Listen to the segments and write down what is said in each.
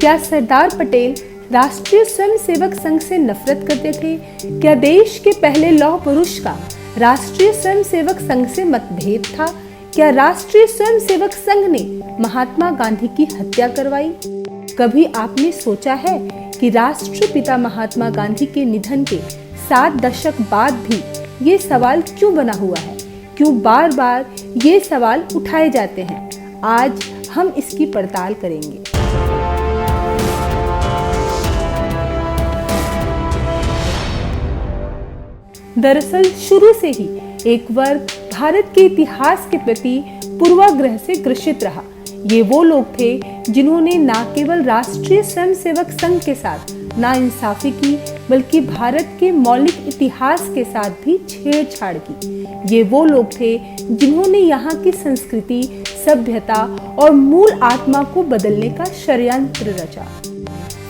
क्या सरदार पटेल राष्ट्रीय स्वयंसेवक संघ से नफरत करते थे? क्या देश के पहले लौह पुरुष का राष्ट्रीय स्वयंसेवक संघ से मतभेद था? क्या राष्ट्रीय स्वयंसेवक संघ ने महात्मा गांधी की हत्या करवाई? कभी आपने सोचा है कि राष्ट्रपिता महात्मा गांधी के निधन के 7 दशक बाद भी ये सवाल क्यों बना हुआ है? क्यों बार बार ये सवाल उठाए जाते हैं? आज हम इसकी पड़ताल करेंगे। दरअसल शुरू से ही एक वर्ग भारत के इतिहास के प्रति पूर्वाग्रह से ग्रसित रहा। ये वो लोग थे जिन्होंने न केवल राष्ट्रीय स्वयंसेवक संघ के साथ नाइंसाफी की, बल्कि भारत के मौलिक इतिहास के साथ भी छेड़छाड़ की। ये वो लोग थे जिन्होंने यहाँ की संस्कृति, सभ्यता और मूल आत्मा को बदलने का षड्यंत्र रचा।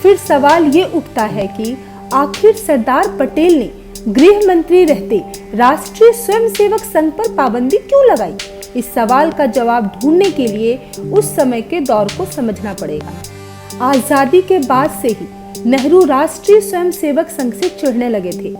फिर सवाल ये उठता है कि आखिर सरदार पटेल ने गृह मंत्री रहते राष्ट्रीय स्वयंसेवक संघ पर पाबंदी क्यों लगाई? इस सवाल का जवाब ढूंढने के लिए उस समय के दौर को समझना पड़ेगा। आजादी के बाद से ही नेहरू राष्ट्रीय स्वयंसेवक संघ से चिढ़ने लगे थे।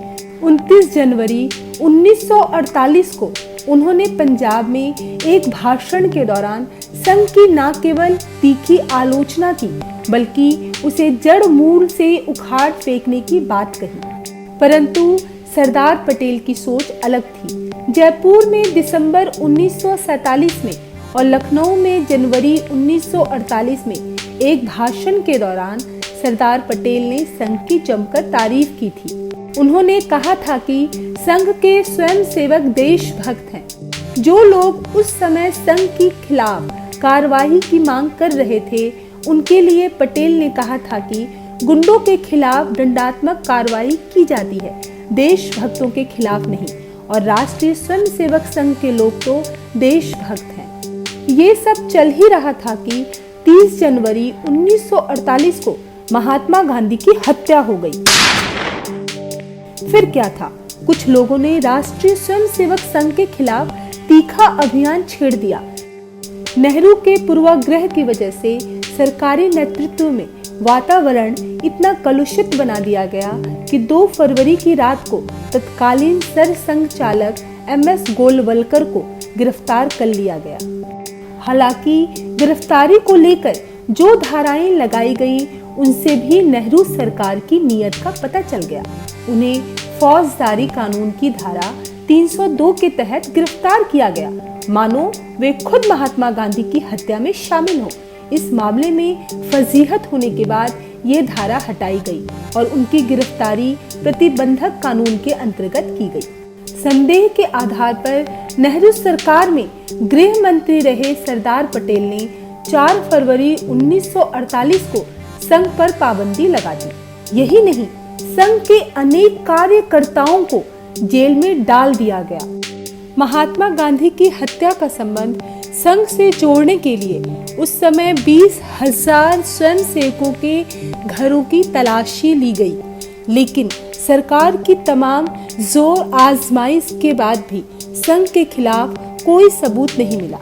29 जनवरी 1948 को उन्होंने पंजाब में एक भाषण के दौरान संघ की न केवल तीखी आलोचना की, बल्कि उसे जड़ मूल से उखाड़ फेंकने की बात कही। परंतु सरदार पटेल की सोच अलग थी। जयपुर में दिसंबर 1947 में और लखनऊ में जनवरी 1948 में एक भाषण के दौरान सरदार पटेल ने संघ की जमकर तारीफ की थी। उन्होंने कहा था कि संघ के स्वयंसेवक देशभक्त हैं। जो लोग उस समय संघ के खिलाफ कार्रवाई की मांग कर रहे थे, उनके लिए पटेल ने कहा था कि गुंडों के खिलाफ दंडात्मक कार्रवाई की जाती है, देशभक्तों के खिलाफ नहीं, और राष्ट्रीय स्वयंसेवक संघ के लोग तो देशभक्त हैं। ये सब चल ही रहा था कि 30 जनवरी 1948 को महात्मा गांधी की हत्या हो गई। फिर क्या था? कुछ लोगों ने राष्ट्रीय स्वयंसेवक संघ के खिलाफ तीखा अभियान छेड़ दिया। नेहरू के पूर्वाग्रह की वजह से सरकारी नेतृत्व में वातावरण इतना कलुषित बना दिया गया कि 2 फरवरी की रात को तत्कालीन सरसंघ चालक MS गोलवलकर को गिरफ्तार कर लिया गया। हालांकि गिरफ्तारी को लेकर जो धाराएं लगाई गई, उनसे भी नेहरू सरकार की नीयत का पता चल गया। उन्हें फौजदारी कानून की धारा 302 के तहत गिरफ्तार किया गया, मानो वे खुद महात्मा गांधी की हत्या में शामिल हो। इस मामले में फजीहत होने के बाद ये धारा हटाई गई और उनकी गिरफ्तारी प्रतिबंधक कानून के अंतर्गत की गई। संदेह के आधार पर नेहरू सरकार में गृह मंत्री रहे सरदार पटेल ने 4 फरवरी 1948 को संघ पर पाबंदी लगा दी। यही नहीं, संघ के अनेक कार्यकर्ताओं को जेल में डाल दिया गया। महात्मा गांधी की हत्या का संबंध संघ से जोड़ने के लिए उस समय 20,000 स्वयंसेवकों के घरों की तलाशी ली गई, लेकिन सरकार की तमाम जोर आजमाइश के बाद भी संघ के खिलाफ कोई सबूत नहीं मिला।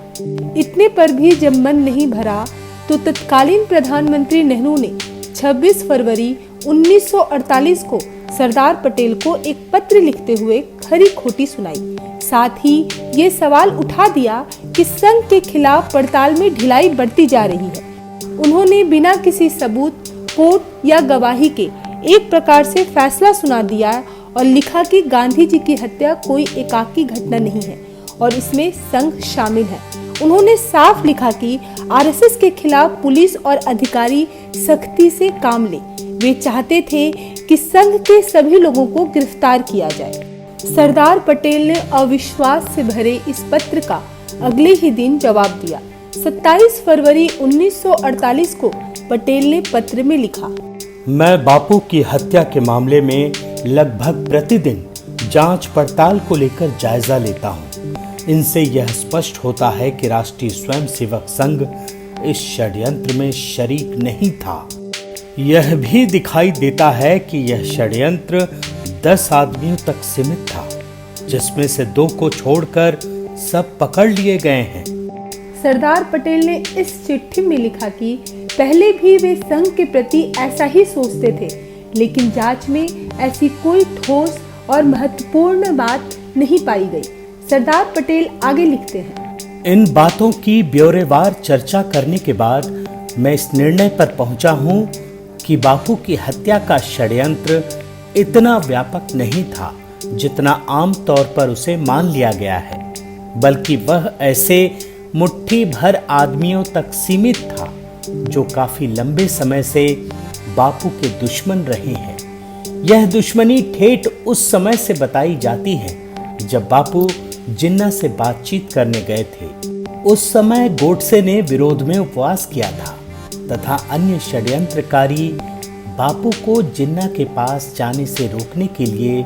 इतने पर भी जब मन नहीं भरा तो तत्कालीन प्रधानमंत्री नेहरू ने 26 फरवरी 1948 को सरदार पटेल को एक पत्र लिखते हुए खरी खोटी सुनाई। साथ ही ये सवाल उठा दिया कि संघ के खिलाफ पड़ताल में ढिलाई बढ़ती जा रही है। उन्होंने बिना किसी सबूत, कोर्ट या गवाही के एक प्रकार से फैसला सुना दिया और लिखा कि गांधी जी की हत्या कोई एकाकी घटना नहीं है और इसमें संघ शामिल है। उन्होंने साफ लिखा कि RSS के खिलाफ पुलिस और अधिकारी सख्ती से काम ले। वे चाहते थे कि संघ के सभी लोगों को गिरफ्तार किया जाए। सरदार पटेल ने अविश्वास से भरे इस पत्र का अगले ही दिन जवाब दिया। 27 फरवरी 1948 को पटेल ने पत्र में लिखा, मैं बापू की हत्या के मामले में लगभग प्रतिदिन जांच पड़ताल को लेकर जायजा लेता हूं। इनसे यह स्पष्ट होता है कि राष्ट्रीय स्वयंसेवक संघ इस षड्यंत्र में शरीक नहीं था। यह भी दिखाई देता है कि यह षड्यंत्र 10 आदमियों तक सीमित था, जिसमें से 2 को छोड़कर सब पकड़ लिए गए हैं। सरदार पटेल ने इस चिट्ठी में लिखा कि पहले भी वे संघ के प्रति ऐसा ही सोचते थे, लेकिन जांच में ऐसी कोई ठोस और महत्वपूर्ण बात नहीं पाई गई। सरदार पटेल आगे लिखते हैं, इन बातों की ब्यौरेवार चर्चा करने के बाद मैं इस निर्णय पर पहुंचा हूं कि बापू की हत्या का षड्यंत्र इतना व्यापक नहीं था जितना आम तौर पर उसे मान लिया गया है, बल्कि वह ऐसे मुट्ठी भर आदमियों तक सीमित था जो काफी लंबे समय से बापू के दुश्मन रहे हैं। यह दुश्मनी ठेठ उस समय से बताई जाती है जब बापू जिन्ना से बातचीत करने गए थे। उस समय गोडसे ने विरोध में उपवास किया था तथा अन्य षड्यंत्रकारी बापू को जिन्ना के पास जाने से रोकने के लिए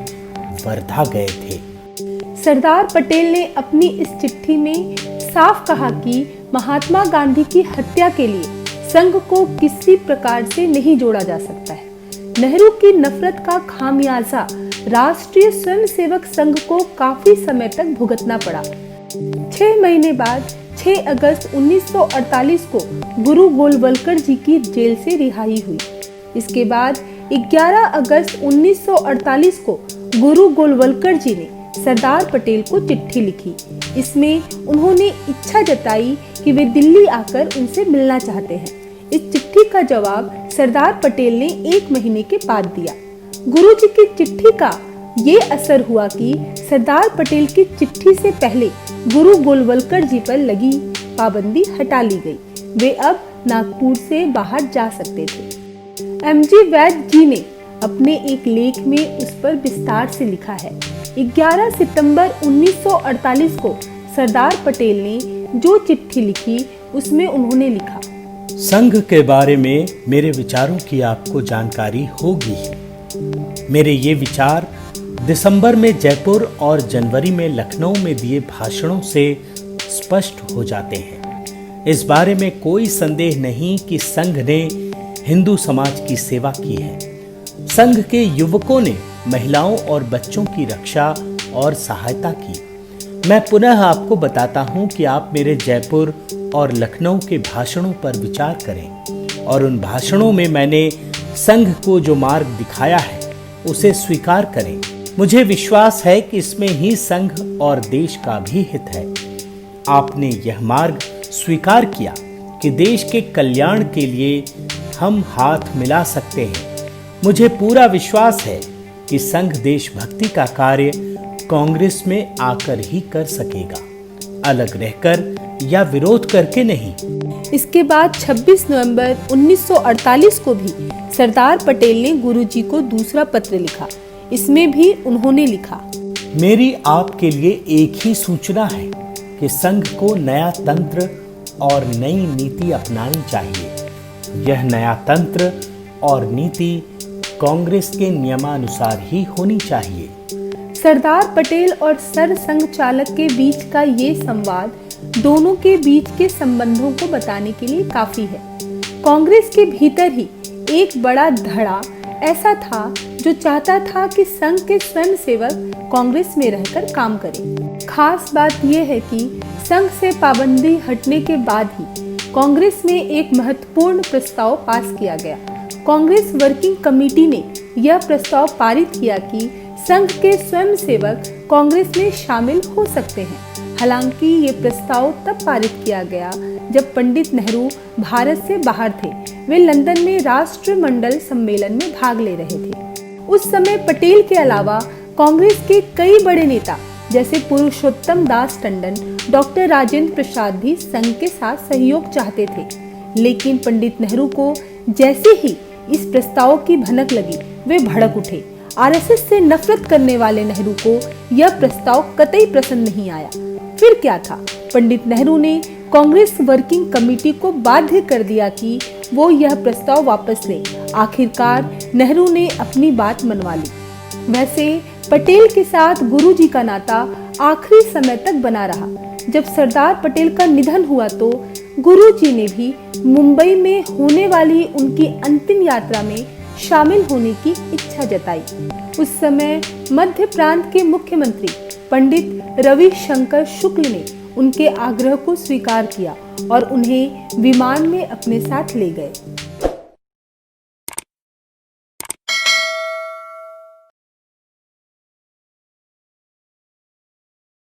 वर्धा गए थे। सरदार पटेल ने अपनी इस चिट्ठी में साफ कहा कि महात्मा गांधी की हत्या के लिए संघ को किसी प्रकार से नहीं जोड़ा जा सकता है। नेहरू की नफरत का खामियाजा राष्ट्रीय स्वयंसेवक संघ को काफी समय तक भुगतना पड़ा। 6 महीने बाद 6 अगस्त 1948 को गुरु गोलवलकर जी की जेल से रिहाई हुई। इसके बाद 11 अगस्त 1948 को गुरु गोलवलकर जी ने सरदार पटेल को चिट्ठी लिखी। इसमें उन्होंने इच्छा जताई कि वे दिल्ली आकर उनसे मिलना चाहते हैं। इस चिट्ठी का जवाब सरदार पटेल ने 1 महीने के बाद दिया। गुरुजी की चिट्ठी का ये असर हुआ कि सरदार पटेल की चिट्ठी से पहले गुरु गोलवलकर जी पर लगी पाबंदी हटा ली गई। वे अब नागपुर से बाहर जा सकते थे। एमजी वैद्य जी ने अपने एक लेख में उस पर विस्तार से लिखा है। 11 सितंबर 1948 को सरदार पटेल ने जो चिट्ठी लिखी उसमें उन्होंने लिखा, संघ के बारे में मेरे विचारों की आपको जानकारी होगी ही। मेरे ये विचार दिसंबर में जयपुर और जनवरी में लखनऊ में दिए भाषणों से स्पष्ट हो जाते हैं। इस बारे में कोई संदेह नहीं कि संघ ने हिंदू समाज की सेवा की है। संघ के युवकों ने महिलाओं और बच्चों की रक्षा और सहायता की। मैं पुनः आपको बताता हूं कि आप मेरे जयपुर और लखनऊ के भाषणों पर विचार करें और उन भाषणों में मैंने संघ को जो मार्ग दिखाया है उसे स्वीकार करें। मुझे विश्वास है कि इसमें ही संघ और देश का भी हित है। आपने यह मार्ग स्वीकार किया कि देश के कल्याण के लिए हम हाथ मिला सकते हैं। मुझे पूरा विश्वास है कि संघ देशभक्ति का कार्य कांग्रेस में आकर ही कर सकेगा, अलग रहकर या विरोध करके नहीं। इसके बाद 26 नवंबर 1948 को भी सरदार पटेल ने गुरुजी को दूसरा पत्र लिखा। इसमें भी उन्होंने लिखा, मेरी आपके लिए एक ही सूचना है कि संघ को नया तंत्र और नई नीति अपनानी चाहिए। यह नया तंत्र और नीति कांग्रेस के नियमानुसार ही होनी चाहिए। सरदार पटेल और सर संघ चालक के बीच का ये संवाद दोनों के बीच के संबंधों को बताने के लिए काफी है। कांग्रेस के भीतर ही एक बड़ा धड़ा ऐसा था जो चाहता था कि संघ के स्वयंसेवक कांग्रेस में रहकर काम करें। खास बात यह है कि संघ से पाबंदी हटने के बाद ही कांग्रेस में एक महत्वपूर्ण प्रस्ताव पास किया गया। कांग्रेस वर्किंग कमेटी ने यह प्रस्ताव पारित किया कि संघ के स्वयंसेवक कांग्रेस में शामिल हो सकते हैं। हालांकि ये प्रस्ताव तब पारित किया गया जब पंडित नेहरू भारत से बाहर थे। वे लंदन में राष्ट्रमंडल सम्मेलन में भाग ले रहे थे। उस समय पटेल के अलावा कांग्रेस के कई बड़े नेता जैसे पुरुषोत्तम दास टंडन, डॉक्टर राजेंद्र प्रसाद भी संघ के साथ सहयोग चाहते थे। लेकिन पंडित नेहरू को जैसे ही इस प्रस्ताव की भनक लगी वे भड़क उठे। आरएसएस से नफरत करने वाले नेहरू को यह प्रस्ताव कतई पसंद नहीं आया। फिर क्या था, पंडित नेहरू ने कांग्रेस वर्किंग कमेटी को बाध्य कर दिया कि वो यह प्रस्ताव वापस ले। आखिरकार नेहरू ने अपनी बात मनवा ली। वैसे पटेल के साथ गुरुजी का नाता आखिरी समय तक बना रहा। जब सरदार पटेल का निधन हुआ तो गुरुजी ने भी मुंबई में होने वाली उनकी अंतिम यात्रा में शामिल होने की इच्छा जताई। उस समय मध्य प्रांत के मुख्यमंत्री पंडित रविशंकर शुक्ल ने उनके आग्रह को स्वीकार किया और उन्हें विमान में अपने साथ ले गए।